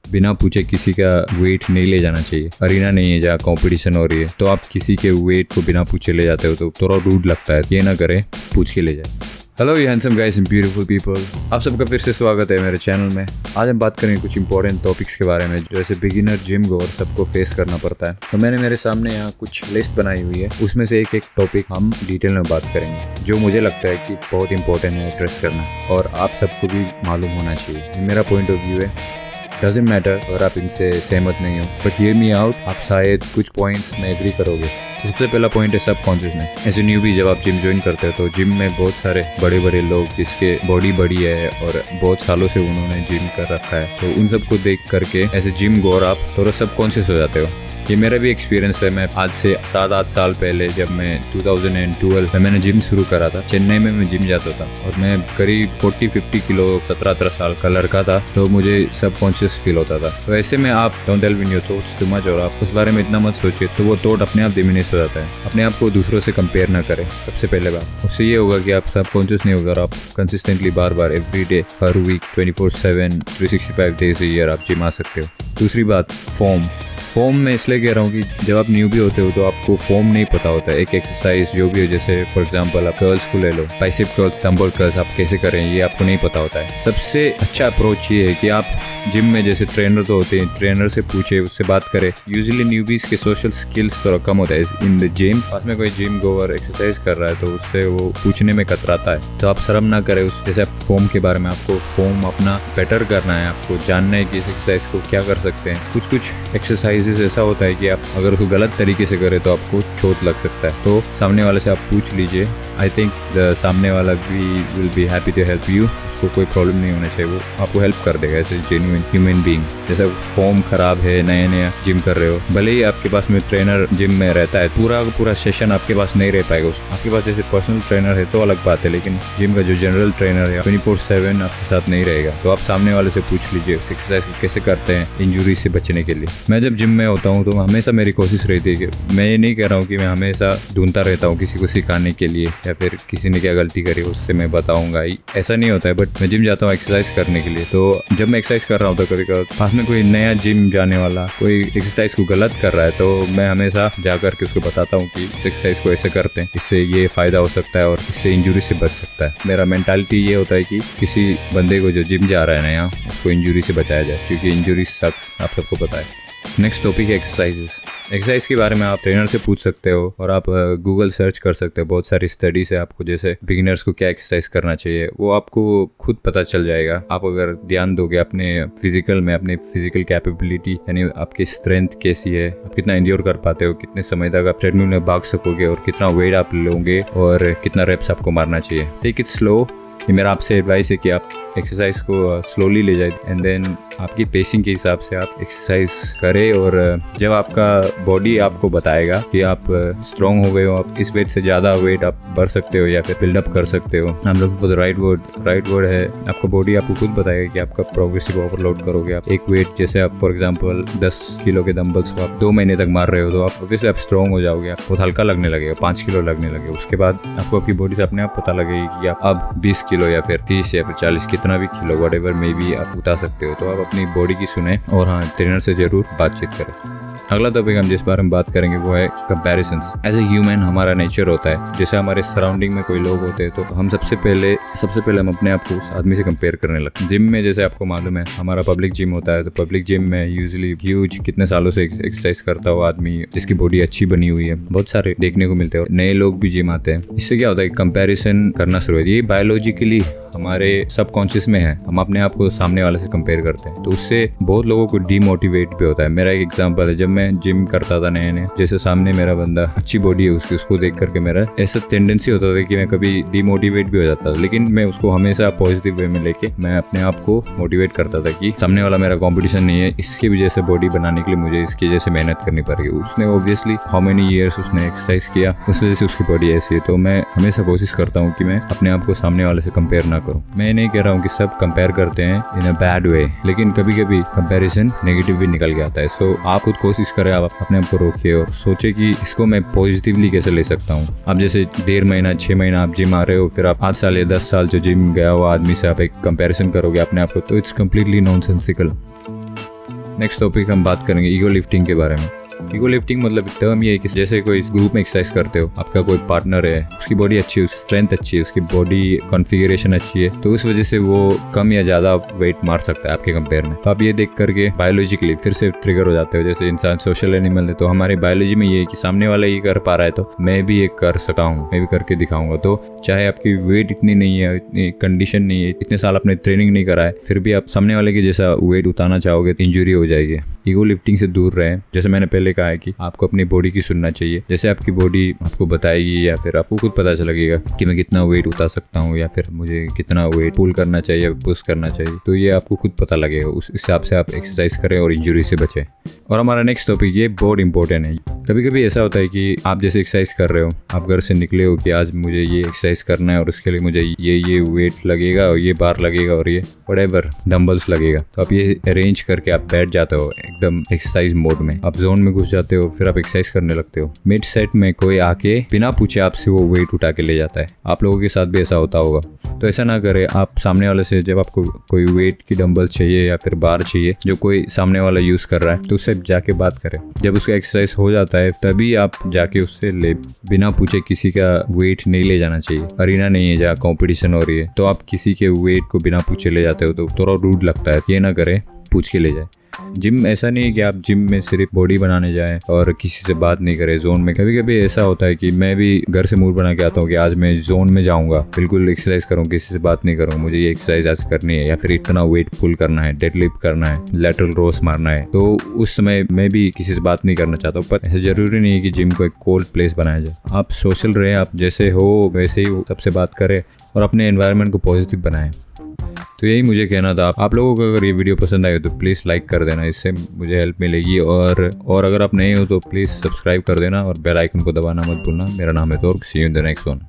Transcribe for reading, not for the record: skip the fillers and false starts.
बिना पूछे किसी का वेट नहीं ले जाना चाहिए। अरीना नहीं है जहाँ कंपटीशन हो रही है तो आप किसी के वेट को बिना पूछे ले जाते हो तो थोड़ा रूड लगता है। ये ना करें, पूछ के ले जाए। Hello you handsome guys and beautiful people, आप सबका फिर से स्वागत है मेरे चैनल में। आज हम बात करेंगे कुछ इंपॉर्टेंट टॉपिक्स के बारे में जैसे बिगिनर जिम गोअर सबको फेस करना पड़ता है। तो मैंने मेरे सामने यहाँ कुछ लिस्ट बनाई हुई है, उसमें से एक टॉपिक हम डिटेल में बात करेंगे जो मुझे लगता है कि बहुत इंपॉर्टेंट है एड्रेस करना और आप सबको भी मालूम होना चाहिए। ये मेरा पॉइंट ऑफ व्यू है। डजेंट मैटर अगर आप इनसे सहमत नहीं हो, बट हियर मी आउट, आप शायद कुछ पॉइंट्स में एग्री करोगे। सबसे पहला पॉइंट है सब कॉन्शियसनेस। एज ए न्यूबी जब आप जिम ज्वाइन करते हो तो जिम में बहुत सारे बड़े बड़े लोग जिसके बॉडी बड़ी है और बहुत सालों से उन्होंने जिम कर रखा है, तो उन सबको देख करके एज ए जिम गोअर आप थोड़ा सब कॉन्शियस हो जाते हो। ये मेरा भी एक्सपीरियंस है। मैं आज से 7-8 साल पहले जब मैं 2012 में मैंने जिम शुरू करा था, चेन्नई में मैं जिम जाता था और मैं करीब 40-50 किलो 17-18 साल का लड़का था, तो मुझे सब कॉन्शियस फील होता था। तो ऐसे में आप don't delve in your thoughts too much और आप उस बारे में इतना मत सोचिए, तो वो थॉट अपने आप डिमिनिश हो जाता है। अपने आप को दूसरों से कंपेयर ना करें। सबसे पहले बात उससे ये होगा कि आप सब कॉन्शियस नहीं होगा और आप कंसिस्टेंटली बार बार एवरी डे, हर वीक, 24/7, 365 डेज ए ईयर आप जिम आ सकते हो। दूसरी बात, फॉर्म मैं इसलिए कह रहा हूँ कि जब आप न्यूबी होते हो तो आपको फॉर्म नहीं पता होता है। एक एक्सरसाइज जो भी हो, जैसे फॉर एग्जांपल आप कर्ल्स को ले लो, बाइसेप कर्ल्स, डंबल कर्ल्स आप कैसे करें ये आपको नहीं पता होता है। सबसे अच्छा अप्रोच ये है कि आप जिम में जैसे ट्रेनर तो होते हैं, ट्रेनर से पूछे, उससे बात करें। यूजुअली न्यूबीज के सोशल स्किल्स थोड़ा कम होता है इन द जिम। पास में कोई जिम गोअर एक्सरसाइज कर रहा है तो उससे वो पूछने में कतराता है, तो आप शर्म ना करें। उस जैसे आप फॉर्म के बारे में, आपको फॉर्म अपना बेटर करना है, आपको जानना है कि इस एक्सरसाइज को क्या कर सकते हैं। कुछ एक्सरसाइजेस ऐसा होता है कि आप अगर उसको गलत तरीके से करें तो आपको चोट लग सकता है, तो सामने वाले से आप पूछ लीजिए। आई थिंक द सामने वाला भी will be happy to help you. उसको कोई प्रॉब्लम नहीं होना चाहिए, वो आपको हेल्प कर देगा as a genuine human being. जैसे फॉर्म खराब है, नया जिम कर रहे हो, भले ही आपके पास में ट्रेनर जिम में रहता है, पूरा सेशन आपके पास नहीं रह पाएगा। आपके पास जैसे पर्सनल ट्रेनर है तो अलग बात है, लेकिन जिम का जो जनरल ट्रेनर है 24/7 आपके साथ नहीं रहेगा, तो आप सामने वाले से पूछ लीजिए एक्सरसाइज कैसे करते हैं इंजुरी से बचने के लिए। मैं जब जिम में होता हूँ तो हमेशा मेरी कोशिश रहती है कि मैं ये नहीं कह रहा हूँ कि मैं हमेशा ढूंढता रहता हूँ किसी को सिखाने के लिए या फिर किसी ने क्या गलती करी उससे मैं बताऊंगा, ऐसा नहीं होता है। बट मैं जिम जाता हूँ एक्सरसाइज करने के लिए, तो जब मैं एक्सरसाइज कर रहा हूँ तो कभी कभी पास में कोई नया जिम जाने वाला कोई एक्सरसाइज को गलत कर रहा है, तो मैं हमेशा जाकर के उसको बताता हूँ कि इस एक्सरसाइज को ऐसे करते हैं, इससे ये फायदा हो सकता है और इससे इंजुरी से बच सकता है। मेरा मेंटालिटी ये होता है कि किसी बंदे को जो जिम जा रहा है नया, उसको इंजुरी से बचाया जाए, क्योंकि इंजुरी सक्स, आप सबको पता है। नेक्स्ट टॉपिक है एक्सरसाइजेस। एक्सरसाइज के बारे में आप ट्रेनर से पूछ सकते हो और आप गूगल सर्च कर सकते हो। बहुत सारी स्टडीज है आपको, जैसे बिगिनर्स को क्या एक्सरसाइज करना चाहिए वो आपको खुद पता चल जाएगा। आप अगर ध्यान दोगे अपने फिजिकल में, अपने फिजिकल कैपेबिलिटी, यानी आपकी स्ट्रेंथ कैसी है, आप कितना एंड्योर कर पाते हो, कितने समय तक आप ट्रेडमिल में भाग सकोगे और कितना वेट आप लोगे और कितना रेप्स आपको मारना चाहिए। Take it slow. ये मेरा आपसे एडवाइस है कि आप एक्सरसाइज को स्लोली ले जाए एंड देन आपकी पेसिंग के हिसाब से आप एक्सरसाइज करें। और जब आपका बॉडी आपको बताएगा कि आप स्ट्रॉन्ग हो गए हो, आप इस वेट से ज़्यादा वेट आप बढ़ सकते हो या फिर बिल्डअप कर सकते हो, हम लोग फॉर द राइट वर्ड है, आपका बॉडी आपको खुद बताएगा कि आपका प्रोग्रेसिव ओवरलोड करोगे। आप एक वेट जैसे आप फॉर एग्जाम्पल 10 किलो के डंबल्स को आप 2 महीने तक मार रहे हो तो आप ऑब्वियसली आप स्ट्रॉन्ग हो जाओगे, आप बहुत हल्का लगने लगेगा, 5 किलो लगने लगेगा। उसके बाद आपको आपकी बॉडी से अपने आप पता लगेगी कि आप अब 20 किलो या फिर 30 या फिर 40 कितना भी किलो व्हाटएवर में भी आप उठा सकते हो। तो आप अपनी बॉडी की सुने और हाँ, ट्रेनर से जरूर बातचीत करें। अगला टॉपिक हम जिस बारे में बात करेंगे वो है कंपैरिजंस। एज ए ह्यूमन हमारा नेचर होता है, जैसे हमारे सराउंडिंग में कोई लोग होते हैं तो हम सबसे पहले हम अपने आप को उस आदमी से कंपेयर करने लगते हैं। जिम में जैसे आपको मालूम है हमारा पब्लिक जिम होता है, तो पब्लिक जिम में यूजुअली ह्यूज कितने सालों से एक्सरसाइज करता हुआ आदमी जिसकी बॉडी अच्छी बनी हुई है, बहुत सारे देखने को मिलते हैं और नए लोग भी जिम आते हैं। इससे क्या होता है, कंपैरिजन करना शुरू होती है। ये बायोलॉजिकली हमारे सबकॉन्शियस में है, हम अपने आप को सामने वाले से कंपेयर करते हैं, तो उससे बहुत लोगों को डीमोटिवेट भी होता है। मेरा एक एग्जांपल है, जब मैं जिम करता था नए, जैसे सामने मेरा बंदा अच्छी बॉडी है उसको देख करके मेरा ऐसा टेंडेंसी होता था कि मैं कभी डीमोटिवेट भी हो जाता था, लेकिन मैं उसको हमेशा पॉजिटिव वे में लेके मैं अपने आप को मोटिवेट करता था कि सामने वाला मेरा कंपटीशन नहीं है, इसकी वजह से बॉडी बनाने के लिए मुझे इसकी वजह से मेहनत करनी पड़ेगी। उसने ऑब्वियसली हाउ मेनी ईयर्स उसने एक्सरसाइज किया, उस वजह से उसकी बॉडी ऐसी है। तो मैं हमेशा कोशिश करता हूँ कि मैं अपने आप को सामने वाले से कंपेयर ना करूँ। मैं नहीं कह रहा हूँ कि सब कंपेयर करते हैं इन अ बैड वे, लेकिन कभी कभी कंपैरिजन नेगेटिव भी निकल के आता है। सो आप खुद कोशिश करें, आप अपने आप को रोकिए और सोचे कि इसको मैं पॉजिटिवली कैसे ले सकता हूँ। आप जैसे 1.5 महीना 6 महीना आप जिम आ रहे हो, फिर आप 8 साल या 10 साल जो जिम गया हुआ आदमी से आप एक कंपैरिजन करोगे अपने आप को, तो it's completely nonsensical. Next topic हम बात करेंगे ईगो लिफ्टिंग के बारे में। ईगो लिफ्टिंग मतलब टर्म ये है कि जैसे कोई ग्रुप में एक्सरसाइज करते हो, आपका कोई पार्टनर है, उसकी बॉडी अच्छी है, उसकी स्ट्रेंथ अच्छी है, उसकी बॉडी कॉन्फ़िगरेशन अच्छी है, तो उस वजह से वो कम या ज़्यादा वेट मार सकता है आपके कंपेयर में। तो आप ये देख करके बायोलॉजिकली फिर से ट्रिगर हो जाते हो। जैसे इंसान सोशल एनिमल है, तो हमारी बायोलॉजी में ये है कि सामने वाला ये कर पा रहा है तो मैं भी ये कर सकता हूँ, मैं भी करके दिखाऊंगा। तो चाहे आपकी वेट इतनी नहीं है, इतनी कंडीशन नहीं है, इतने साल आपने ट्रेनिंग नहीं करा है, फिर भी आप सामने वाले के जैसा वेट उतारना चाहोगे तो इंजरी हो जाएगी। ईगो लिफ्टिंग से दूर रहें। जैसे मैंने पहले कहा है कि आपको अपनी बॉडी की सुनना चाहिए। जैसे आपकी बॉडी आपको बताएगी या फिर आपको खुद पता चलेगा कि मैं कितना वेट उतार सकता हूँ या फिर मुझे कितना वेट पुल करना चाहिए, पुश करना चाहिए, तो ये आपको खुद पता लगेगा। उस हिसाब से आप एक्सरसाइज करें और इंजरी से बचें। और हमारा नेक्स्ट टॉपिक ये बहुत इंपॉर्टेंट है। कभी कभी ऐसा होता है कि आप जैसे एक्सरसाइज कर रहे हो, आप घर से निकले हो कि आज मुझे ये एक्सरसाइज करना है और उसके लिए मुझे ये वेट लगेगा और ये बार लगेगा और ये व्हाटएवर डंबल्स लगेगा। तो आप ये अरेंज करके आप बैठ जाते हो एकदम एक्सरसाइज मोड में, आप जोन में घुस जाते हो, फिर आप एक्सरसाइज करने लगते हो। मिड सेट में कोई आके बिना पूछे आपसे वो वेट उठा के ले जाता है। आप लोगों के साथ भी ऐसा होता होगा, तो ऐसा ना करें। आप सामने वाले से जब आपको कोई वेट की डंबल चाहिए या फिर बार चाहिए जो कोई सामने वाला यूज कर रहा है, तो उससे जाके बात करें। जब उसका एक्सरसाइज हो जाता है तभी आप जाके उससे ले, बिना पूछे किसी का वेट नहीं ले जाना चाहिए। अरीना नहीं है जहाँ कंपटीशन हो रही है तो आप किसी के वेट को बिना पूछे ले जाते हो तो थोड़ा रूड लगता है। ये ना करें, पूछ के ले जाए। जिम ऐसा नहीं है कि आप जिम में सिर्फ बॉडी बनाने जाएं और किसी से बात नहीं करें जोन में। कभी कभी ऐसा होता है कि मैं भी घर से मूड बना के आता हूँ कि आज मैं जोन में जाऊंगा, बिल्कुल एक्सरसाइज करूँ, किसी से बात नहीं करूँ, मुझे ये एक्सरसाइज आज करनी है या फिर इतना वेट पुल करना है, डेडलिफ्ट करना है, लैटरल रोस मारना है। तो उस समय मैं भी किसी से बात नहीं करना चाहता हूँ। पर ऐसा जरूरी नहीं है कि जिम को एक कोल्ड प्लेस बनाया जाए। आप सोशल रहे, आप जैसे हो वैसे ही सबसे बात करें और अपने एनवायरनमेंट को पॉजिटिव बनाएं। तो यही मुझे कहना था। आप लोगों को अगर ये वीडियो पसंद आए तो प्लीज़ लाइक कर देना, इससे मुझे हेल्प मिलेगी। और अगर आप नए हो तो प्लीज़ सब्सक्राइब कर देना और बेल आइकन को दबाना मत भूलना। मेरा नाम है तोर्क। See you in the next one.